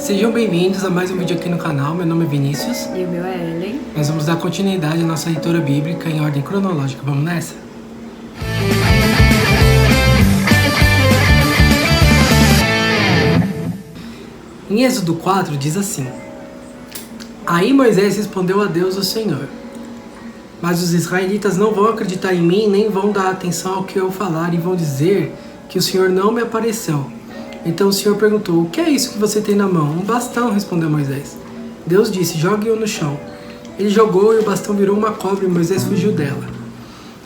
Sejam bem-vindos a mais um vídeo aqui no canal. Meu nome é Vinícius. E o meu é Ellen. Nós vamos dar continuidade à nossa leitura bíblica em ordem cronológica. Vamos nessa? Em Êxodo 4 diz assim: Aí Moisés respondeu a Deus, o Senhor: Mas os israelitas não vão acreditar em mim, nem vão dar atenção ao que eu falar, e vão dizer que o Senhor não me apareceu. Então o Senhor perguntou: O que é isso que você tem na mão? Um bastão, respondeu Moisés. Deus disse: Jogue-o no chão. Ele jogou e o bastão virou uma cobra e Moisés fugiu dela.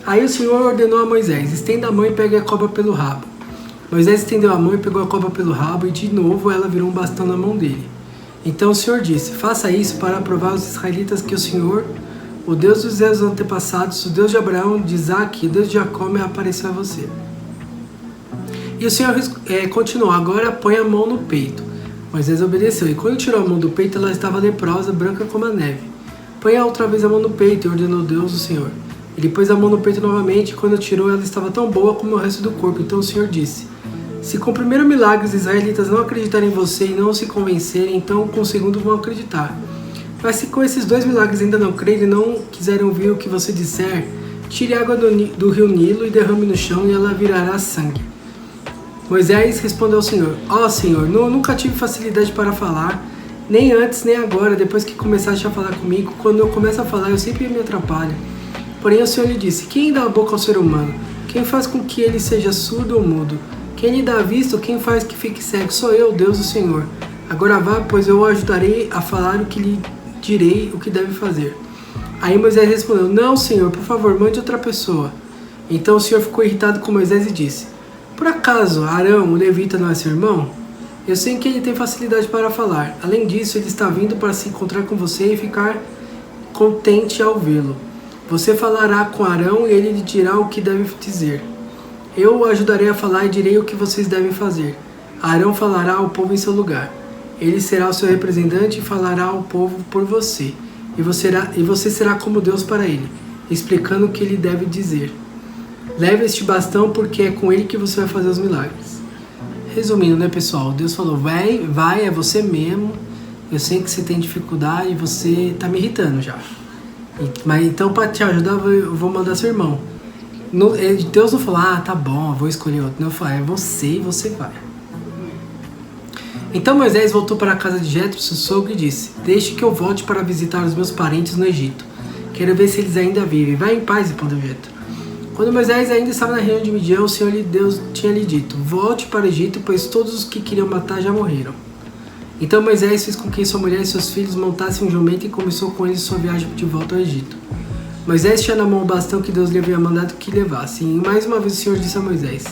Aí o Senhor ordenou a Moisés: Estenda a mão e pegue a cobra pelo rabo. Moisés estendeu a mão e pegou a cobra pelo rabo, e de novo ela virou um bastão na mão dele. Então o Senhor disse: Faça isso para provar aos israelitas que o Senhor, o Deus dos seus antepassados, o Deus de Abraão, de Isaque e o Deus de Jacó, me apareceu a você. E o Senhor continuou: Agora põe a mão no peito. Moisés obedeceu, e quando tirou a mão do peito, ela estava leprosa, branca como a neve. Põe outra vez a mão no peito, e ordenou Deus o Senhor. Ele pôs a mão no peito novamente, e quando tirou, ela estava tão boa como o resto do corpo. Então o Senhor disse: Se com o primeiro milagre os israelitas não acreditarem em você e não se convencerem, então com o segundo vão acreditar. Mas se com esses dois milagres ainda não crerem e não quiserem ouvir o que você disser, tire água do rio Nilo e derrame no chão, e ela virará sangue. Moisés respondeu ao Senhor: Ó Senhor, nunca tive facilidade para falar, nem antes nem agora, depois que começaste a falar comigo. Quando eu começo a falar, eu sempre me atrapalho. Porém o Senhor lhe disse: Quem dá a boca ao ser humano? Quem faz com que ele seja surdo ou mudo? Quem lhe dá a vista ou quem faz que fique cego? Sou eu, Deus, o Senhor. Agora vá, pois eu o ajudarei a falar o que lhe direi o que deve fazer. Aí Moisés respondeu: Não, Senhor, por favor, mande outra pessoa. Então o Senhor ficou irritado com Moisés e disse: Por acaso Arão, o levita, não é seu irmão? Eu sei que ele tem facilidade para falar. Além disso, ele está vindo para se encontrar com você e ficar contente ao vê-lo. Você falará com Arão e ele lhe dirá o que deve dizer. Eu o ajudarei a falar e direi o que vocês devem fazer. Arão falará ao povo em seu lugar. Ele será o seu representante e falará ao povo por você. E você será como Deus para ele, explicando o que ele deve dizer. Leve este bastão porque é com ele que você vai fazer os milagres. Resumindo, né, pessoal? Deus falou: vai, é você mesmo. Eu sei que você tem dificuldade e você tá me irritando já. Mas então, para te ajudar, eu vou mandar seu irmão. Deus não falou: tá bom, eu vou escolher outro. Não, falou: é você e você vai. Então Moisés voltou para a casa de Jetro, seu sogro, e disse: Deixe que eu volte para visitar os meus parentes no Egito. Quero ver se eles ainda vivem. Vai em paz, respondeu Jetro. Quando Moisés ainda estava na região de Midian, o Senhor Deus tinha lhe dito: Volte para o Egito, pois todos os que queriam matar já morreram. Então Moisés fez com que sua mulher e seus filhos montassem um jumento e começou com eles sua viagem de volta ao Egito. Moisés tinha na mão o bastão que Deus lhe havia mandado que levasse. E mais uma vez o Senhor disse a Moisés: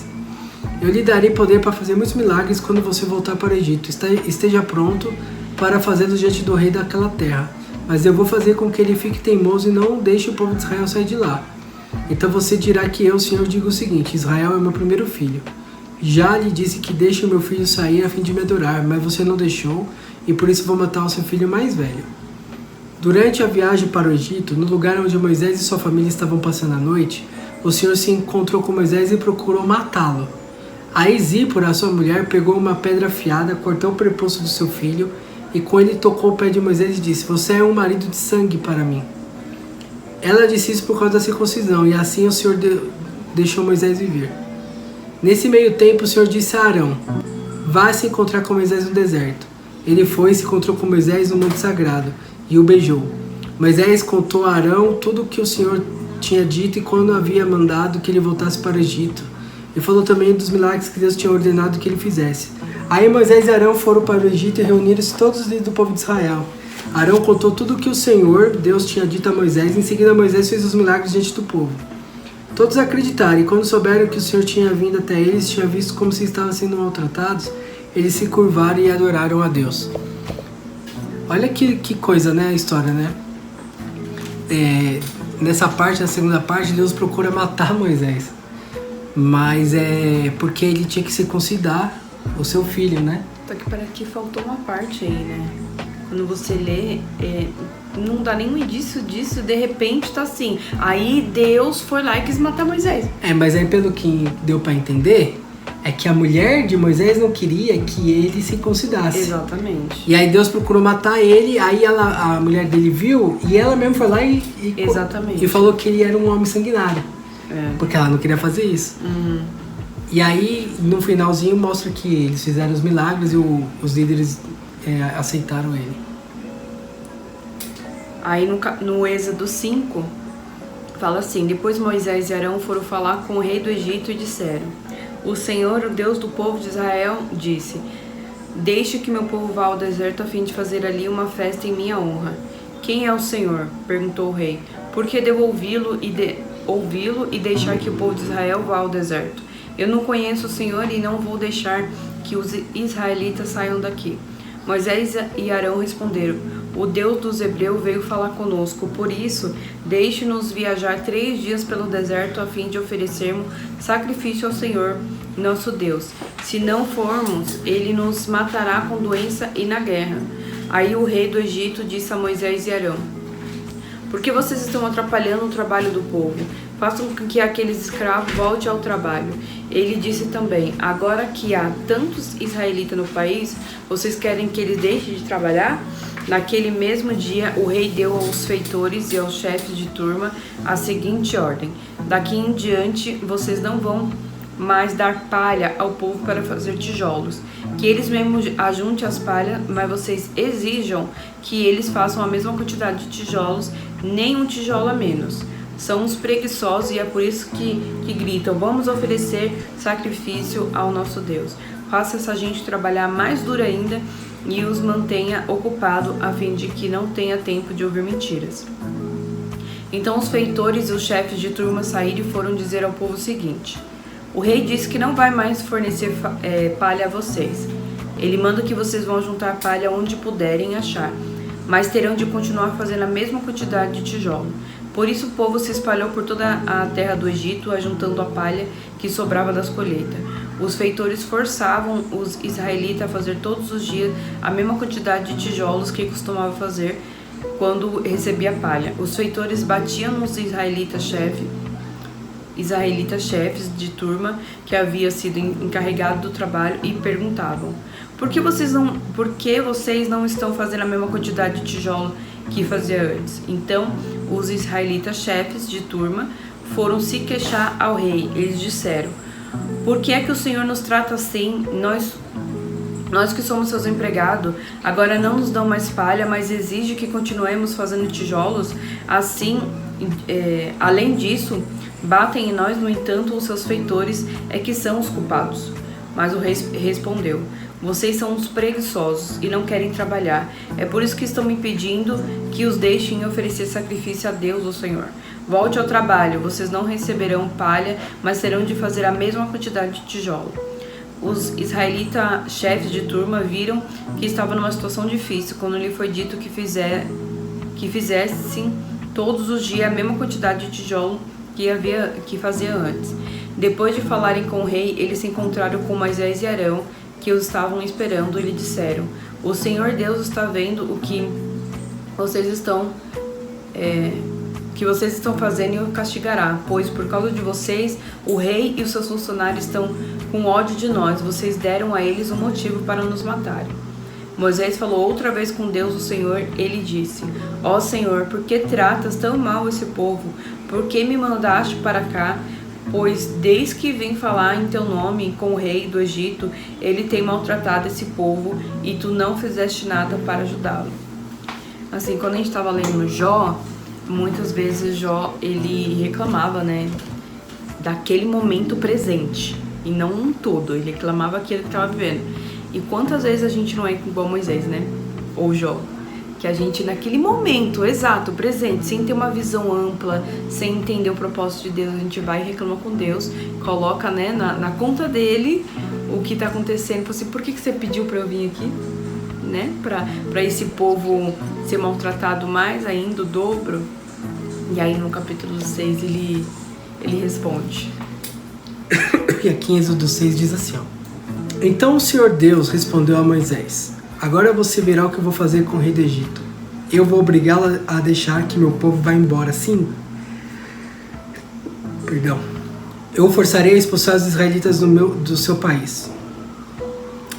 Eu lhe darei poder para fazer muitos milagres quando você voltar para o Egito. Esteja pronto para fazê-los diante do rei daquela terra. Mas eu vou fazer com que ele fique teimoso e não deixe o povo de Israel sair de lá. Então você dirá que eu, Senhor, digo o seguinte: Israel é meu primeiro filho. Já lhe disse que deixe o meu filho sair a fim de me adorar, mas você não deixou, e por isso vou matar o seu filho mais velho. Durante a viagem para o Egito, no lugar onde Moisés e sua família estavam passando a noite, o Senhor se encontrou com Moisés e procurou matá-lo. Aí Zípora, sua mulher, pegou uma pedra afiada, cortou o prepúcio do seu filho, e com ele tocou o pé de Moisés e disse: Você é um marido de sangue para mim. Ela disse isso por causa da circuncisão, e assim o Senhor deixou Moisés viver. Nesse meio tempo, o Senhor disse a Arão: Vá se encontrar com Moisés no deserto. Ele foi e se encontrou com Moisés no monte sagrado, e o beijou. Moisés contou a Arão tudo o que o Senhor tinha dito e quando havia mandado que ele voltasse para o Egito. E falou também dos milagres que Deus tinha ordenado que ele fizesse. Aí Moisés e Arão foram para o Egito e reuniram-se todos os líderes do povo de Israel. Arão contou tudo o que o Senhor, Deus, tinha dito a Moisés. Em seguida Moisés fez os milagres diante do povo. Todos acreditaram, e quando souberam que o Senhor tinha vindo até eles, tinha visto como se estavam sendo maltratados, eles se curvaram e adoraram a Deus. Olha que coisa, né, a história, né? Nessa parte, na segunda parte, Deus procura matar Moisés. Mas é porque ele tinha que circuncidar o seu filho, né? Só que parece que faltou uma parte aí, né? Quando você lê, não dá nenhum indício disso, de repente tá assim. Aí Deus foi lá e quis matar Moisés. Mas aí pelo que deu pra entender, É que a mulher de Moisés não queria que ele se circuncidasse. Exatamente. E aí Deus procurou matar ele, aí a mulher dele viu e ela mesmo foi lá Exatamente. e falou que ele era um homem sanguinário. É. Porque ela não queria fazer isso. E aí, no finalzinho, mostra que eles fizeram os milagres e os líderes aceitaram ele. Aí no Êxodo 5, fala assim: depois Moisés e Arão foram falar com o rei do Egito e disseram: o Senhor, o Deus do povo de Israel, disse: deixe que meu povo vá ao deserto a fim de fazer ali uma festa em minha honra. Quem é o Senhor? Perguntou o rei. Por que devo ouvi-lo e deixar que o povo de Israel vá ao deserto? Eu não conheço o Senhor e não vou deixar que os israelitas saiam daqui. Moisés e Arão responderam: o Deus dos Hebreus veio falar conosco, por isso deixe-nos viajar 3 dias pelo deserto a fim de oferecermos sacrifício ao Senhor, nosso Deus. Se não formos, ele nos matará com doença e na guerra. Aí o rei do Egito disse a Moisés e Arão: por que vocês estão atrapalhando o trabalho do povo? Façam com que aqueles escravos voltem ao trabalho. Ele disse também: agora que há tantos israelitas no país, vocês querem que eles deixem de trabalhar? Naquele mesmo dia, o rei deu aos feitores e aos chefes de turma a seguinte ordem: daqui em diante, vocês não vão mais dar palha ao povo para fazer tijolos. Que eles mesmos ajuntem as palhas, mas vocês exijam que eles façam a mesma quantidade de tijolos, nem um tijolo a menos. São uns preguiçosos e é por isso que gritam: vamos oferecer sacrifício ao nosso Deus. Faça essa gente trabalhar mais duro ainda e os mantenha ocupado a fim de que não tenha tempo de ouvir mentiras. Então os feitores e os chefes de turma saíram e foram dizer ao povo o seguinte: o rei disse que não vai mais fornecer palha a vocês. Ele manda que vocês vão juntar palha onde puderem achar, mas terão de continuar fazendo a mesma quantidade de tijolo. Por isso o povo se espalhou por toda a terra do Egito, ajuntando a palha que sobrava das colheitas. Os feitores forçavam os israelitas a fazer todos os dias a mesma quantidade de tijolos que costumava fazer quando recebia palha. Os feitores batiam nos israelitas chefes de turma que havia sido encarregado do trabalho e perguntavam: por que vocês não estão fazendo a mesma quantidade de tijolo que fazia antes? Então os israelitas chefes de turma foram se queixar ao rei. Eles disseram: por que é que o Senhor nos trata assim? Nós que somos seus empregados, agora não nos dão mais palha, mas exige que continuemos fazendo tijolos. Assim, além disso, batem em nós. No entanto, os seus feitores é que são os culpados. Mas o rei respondeu: vocês são uns preguiçosos e não querem trabalhar. É por isso que estão me pedindo que os deixem oferecer sacrifício a Deus, o Senhor. Volte ao trabalho, vocês não receberão palha, mas terão de fazer a mesma quantidade de tijolo. Os israelitas chefes de turma viram que estava numa situação difícil quando lhe foi dito que fizessem todos os dias a mesma quantidade de tijolo que fazia antes. Depois de falarem com o rei, eles se encontraram com Moisés e Arão, que os estavam esperando, e lhe disseram: o Senhor Deus está vendo o que vocês estão fazendo e o castigará, pois por causa de vocês o rei e os seus funcionários estão com ódio de nós. Vocês deram a eles um motivo para nos matarem. Moisés falou outra vez com Deus, o Senhor. Ele disse: ó Senhor, por que tratas tão mal esse povo? Por que me mandaste para cá? Pois desde que vim falar em teu nome com o rei do Egito, ele tem maltratado esse povo e tu não fizeste nada para ajudá-lo. Assim, quando a gente estava lendo Jó, muitas vezes Jó, ele reclamava, né, daquele momento presente e não um todo. Ele reclamava aquilo que estava vivendo. E quantas vezes a gente não é igual Moisés, né, ou Jó, que a gente naquele momento exato, presente, sem ter uma visão ampla, sem entender o propósito de Deus, a gente vai e reclama com Deus, coloca, né, na conta dele o que está acontecendo. Fala assim: por que você pediu para eu vir aqui, né, para esse povo ser maltratado mais ainda, o dobro? E aí no capítulo 6 ele responde. E aqui em Êxodo 6 diz assim, ó: então o Senhor Deus respondeu a Moisés: agora você verá o que eu vou fazer com o rei do Egito. Eu vou obrigá-lo a deixar que meu povo vá embora, sim? Perdão. eu forçarei a expulsar os israelitas do seu país.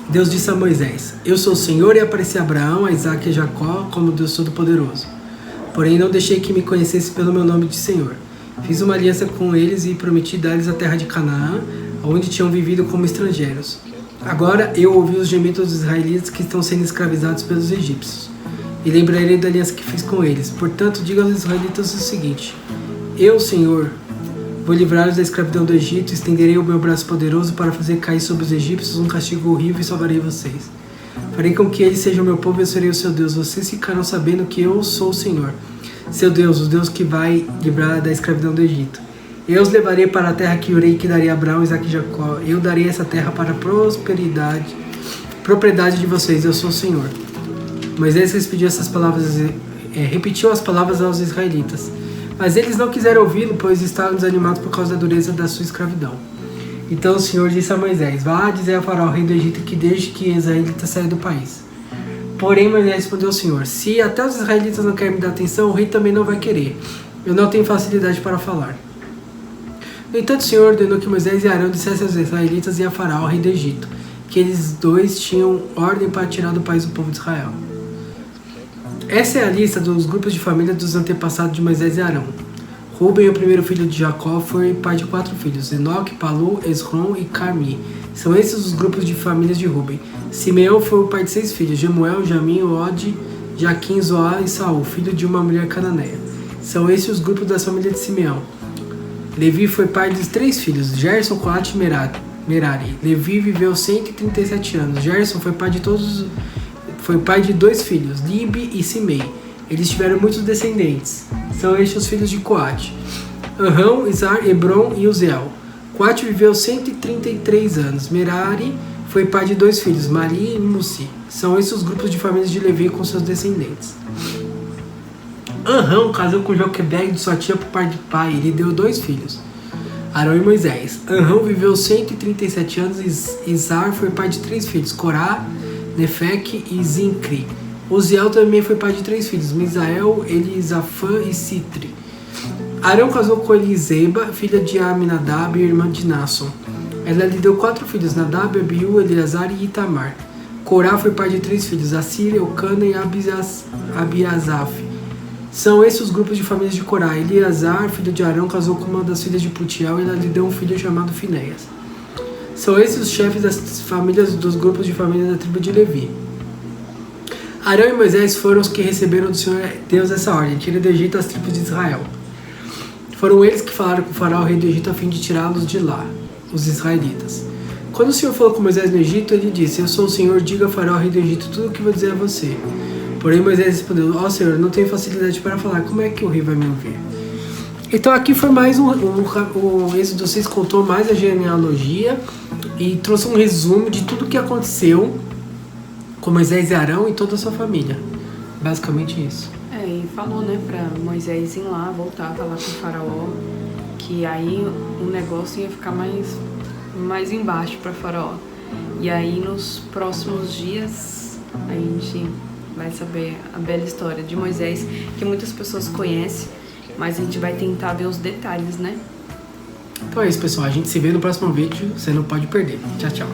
Deus disse a Moisés: eu sou o Senhor, e apareci a Abraão, a Isaque e a Jacó como Deus Todo-Poderoso. Porém não deixei que me conhecesse pelo meu nome de Senhor. Fiz uma aliança com eles e prometi dar-lhes a terra de Canaã, onde tinham vivido como estrangeiros. Agora eu ouvi os gemidos dos israelitas que estão sendo escravizados pelos egípcios, e lembrarei da aliança que fiz com eles. Portanto, diga aos israelitas o seguinte: eu, Senhor, vou livrá-los da escravidão do Egito, estenderei o meu braço poderoso para fazer cair sobre os egípcios um castigo horrível e salvarei vocês. Farei com que eles sejam meu povo e eu serei o seu Deus. Vocês ficarão sabendo que eu sou o Senhor, seu Deus, o Deus que vai livrar da escravidão do Egito. Eu os levarei para a terra que jurei que daria a Abraão, Isaque e Jacó. Eu darei essa terra para a propriedade de vocês. Eu sou o Senhor. Moisés repetiu as palavras aos israelitas. Mas eles não quiseram ouvi-lo, pois estavam desanimados por causa da dureza da sua escravidão. Então o Senhor disse a Moisés: vá dizer a Faraó, rei do Egito, que desde que os israelitas saíram do país. Porém Moisés respondeu ao Senhor: se até os israelitas não querem me dar atenção, o rei também não vai querer. Eu não tenho facilidade para falar. No entanto, o Senhor ordenou que Moisés e Arão dissessem aos israelitas e a Faraó, rei do Egito, que eles dois tinham ordem para tirar do país o povo de Israel. Essa é a lista dos grupos de família dos antepassados de Moisés e Arão. Ruben, o primeiro filho de Jacó, foi pai de 4 filhos: Enoque, Palu, Esrom e Carmi. São esses os grupos de famílias de Ruben. Simeão foi o pai de 6 filhos: Jemuel, Jamim, Ode, Jaquim, Zoá e Saul, filho de uma mulher cananeia. São esses os grupos da família de Simeão. Levi foi pai de 3 filhos: Gerson, Coate e Merari. Levi viveu 137 anos. Gerson foi pai de 2 filhos: Libe e Simei. Eles tiveram muitos descendentes. São estes os filhos de Coate: Arão, Izar, Hebron e Uziel. Coate viveu 133 anos. Merari foi pai de 2 filhos: Mari e Mussi. São esses os grupos de famílias de Levi com seus descendentes. Arão casou com Joquebed de sua tia por parte de pai. Ele deu 2 filhos: Arão e Moisés. Arão viveu 137 anos. Izar foi pai de 3 filhos: Corá, Nefeque e Zincri. Uziel também foi pai de 3 filhos: Misael, Elisafã e Citri. Arão casou com Eliseba, filha de Aminadab e irmã de Nasson. Ela lhe deu 4 filhos: Nadab, Abiú, Eleazar e Itamar. Corá foi pai de 3 filhos: Assir, Eucana e Abiasaf. São esses os grupos de famílias de Corá. Eleazar, filho de Arão, casou com uma das filhas de Putiel e ela lhe deu um filho chamado Finéias. São esses os chefes das famílias dos grupos de família da tribo de Levi. Arão e Moisés foram os que receberam do Senhor Deus essa ordem: tire do Egito as tribos de Israel. Foram eles que falaram com o faraó, rei do Egito, a fim de tirá-los de lá, os israelitas. Quando o Senhor falou com Moisés no Egito, ele disse: eu sou o Senhor, diga ao faraó, rei do Egito, tudo o que vou dizer a você. Porém Moisés respondeu: ó Senhor, não tenho facilidade para falar, como é que o rei vai me ouvir? Então aqui foi mais o Êxodo 6 contou mais a genealogia e trouxe um resumo de tudo o que aconteceu com Moisés e Arão e toda a sua família. Basicamente isso. E falou, né, pra Moisés ir lá, voltar, falar com o faraó, que aí o negócio ia ficar mais embaixo pra faraó. E aí nos próximos dias a gente vai saber a bela história de Moisés, que muitas pessoas conhecem, mas a gente vai tentar ver os detalhes, né? Então é isso, pessoal. A gente se vê no próximo vídeo. Você não pode perder. Tchau, tchau.